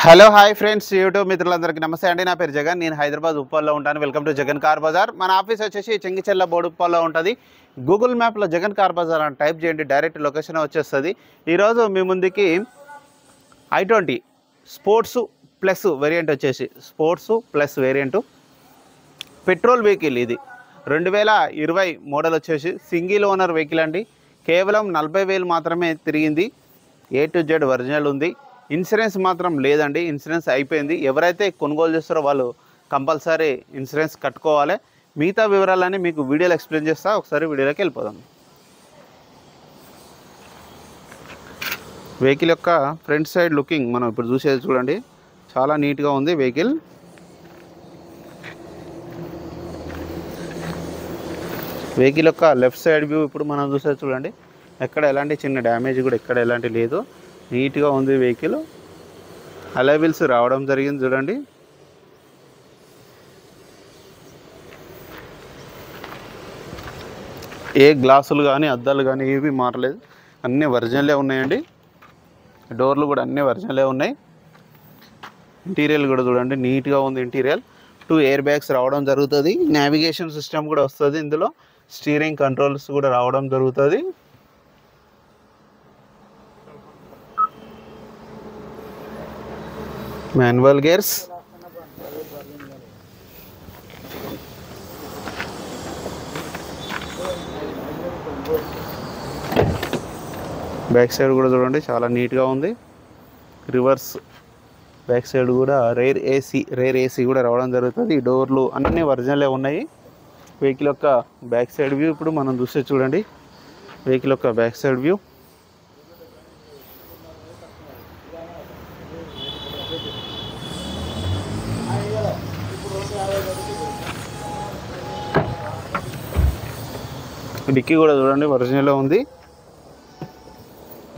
Hello hi friends, YouTube మిత్రులందరికీ నమస్తే అండి. నా పేరు జగన్. నేను హైదరాబాద్ ఉప్పల్లో ఉంటాను. Welcome to Jagan car Bazar. మన ఆఫీస్ వచ్చేసి చెంగిచెర్ల బోడుప్పల్లో ఉంటుంది. గూగుల్ మ్యాప్లో జగన్ కార్ బజార్ అని టైప్ చేయండి, డైరెక్ట్ లొకేషన్ వచ్చేస్తుంది. ఈరోజు మీ ముందుకి i20 స్పోర్ట్స్ ప్లస్ వేరియంట్ వచ్చేసి sports plus variant petrol vehicle. ఇది 2020 మోడల్ వచ్చేసి సింగిల్ ఓనర్ వెహికల్ అండి. కేవలం 40,000 మాత్రమే తిరిగింది. A to Z ఒరిజినల్ ఉంది. ఇన్సూరెన్స్ మాత్రం లేదండి, ఇన్సూరెన్స్ అయిపోయింది. ఎవరైతే కొనుగోలు చేస్తారో వాళ్ళు కంపల్సరీ ఇన్సూరెన్స్ కట్టుకోవాలి. మిగతా వివరాలన్నీ మీకు వీడియోలో ఎక్స్ప్లెయిన్ చేస్తా. ఒకసారి వీడియోలోకి వెళ్ళిపోదాం. వెహికల్ యొక్క ఫ్రంట్ సైడ్ లుకింగ్ మనం ఇప్పుడు చూసేది చూడండి, చాలా నీట్గా ఉంది వెహికల్. వెహికల్ యొక్క లెఫ్ట్ సైడ్ వ్యూ ఇప్పుడు మనం చూసేది చూడండి. ఎక్కడ ఎలాంటి చిన్న డ్యామేజ్ కూడా ఎక్కడ ఎలాంటి లేదు, నీట్గా ఉంది వెహికల్. అలాయ్ వీల్స్ రావడం జరిగింది చూడండి. ఏ గ్లాసులు కానీ అద్దాలు కానీ ఏవి మారలేదు, అన్నీ ఒరిజినలే ఉన్నాయండి. డోర్లు కూడా అన్నీ ఒరిజినలే ఉన్నాయి. ఇంటీరియర్ కూడా చూడండి, నీట్గా ఉంది ఇంటీరియర్. 2 ఎయిర్ బ్యాగ్స్ రావడం జరుగుతుంది. నావిగేషన్ సిస్టమ్ కూడా వస్తుంది ఇందులో. స్టీరింగ్ కంట్రోల్స్ కూడా రావడం జరుగుతుంది. మాన్యువల్ గేర్స్, బ్యాక్ సైడ్ కూడా చూడండి చాలా నీట్గా ఉంది. రివర్స్ బ్యాక్ సైడ్ కూడా రేర్ ఏసీ కూడా రావడం జరుగుతుంది. ఈ డోర్లు అన్నీ ఒరిజినలే ఉన్నాయి. వెహికల్ యొక్క బ్యాక్ సైడ్ వ్యూ ఇప్పుడు మనం చూస్తే చూడండి. వెహికల్ యొక్క బ్యాక్ సైడ్ వ్యూ డిక్కీ కూడా చూడండి ఒరిజినల్ ఉంది.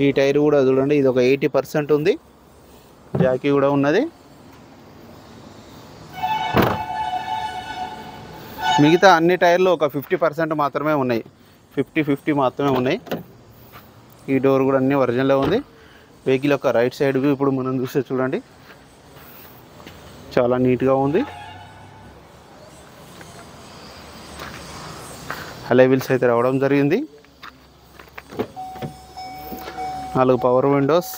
ఈ టైర్ కూడా చూడండి, ఇది ఒక 80% ఉంది. జాకీ కూడా ఉన్నది. మిగతా అన్ని టైర్లు ఒక 50% మాత్రమే ఉన్నాయి, 50 మాత్రమే ఉన్నాయి. ఈ డోర్ కూడా అన్నీ ఒరిజినల్ ఉంది. వెహికల్ యొక్క రైట్ సైడ్ వ్యూ ఇప్పుడు మనం చూస్తే చూడండి, చాలా నీట్గా ఉంది. అలాయ్ వీల్స్ అయితే రావడం జరిగింది. 4 power windows,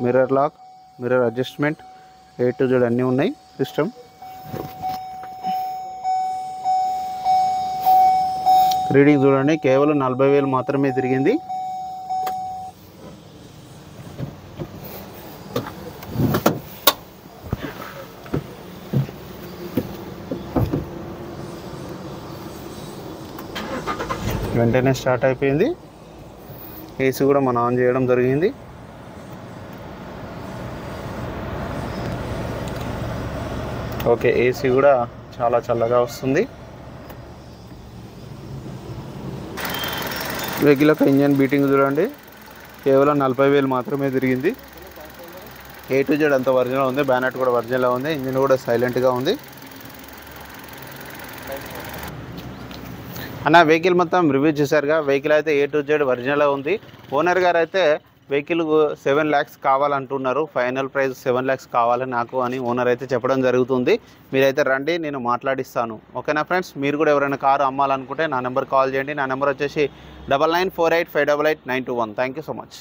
mirror lock, mirror adjustment, A to Z అన్నీ ఉన్నాయి. సిస్టమ్ రీడింగ్ చూడండి, కేవలం 40,000 మాత్రమే తిరిగింది. వెంటనే స్టార్ట్ అయిపోయింది. ఏసీ కూడా మనం ఆన్ చేయడం జరిగింది. ఓకే, ఏసీ కూడా చాలా చల్లగా వస్తుంది. వెహికల్ యొక్క ఇంజన్ బీటింగ్ చూడండి, కేవలం 40,000 మాత్రమే తిరిగింది. A to Z అంత ఒరిజినల్ ఉంది. బ్యానెట్ కూడా ఒరిజినల్ ఉంది. ఇంజన్ కూడా సైలెంట్గా ఉంది. అన్న వెహికల్ మొత్తం రివ్యూ చేశారుగా. వెహికల్ అయితే A to Z ఒరిజినల్ ఉంది. ఓనర్ గారు అయితే వెహికల్ 7 lakhs కావాలంటున్నారు. ఫైనల్ ప్రైస్ 7 lakhs కావాలి నాకు అని ఓనర్ అయితే చెప్పడం జరుగుతుంది. మీరైతే రండి, నేను మాట్లాడిస్తాను. ఓకేనా ఫ్రెండ్స్, మీరు కూడా ఎవరైనా కారు అమ్మాలనుకుంటే నా నెంబర్ కాల్ చేయండి. నా నెంబర్ వచ్చేసి 9948588921. Thank you so much.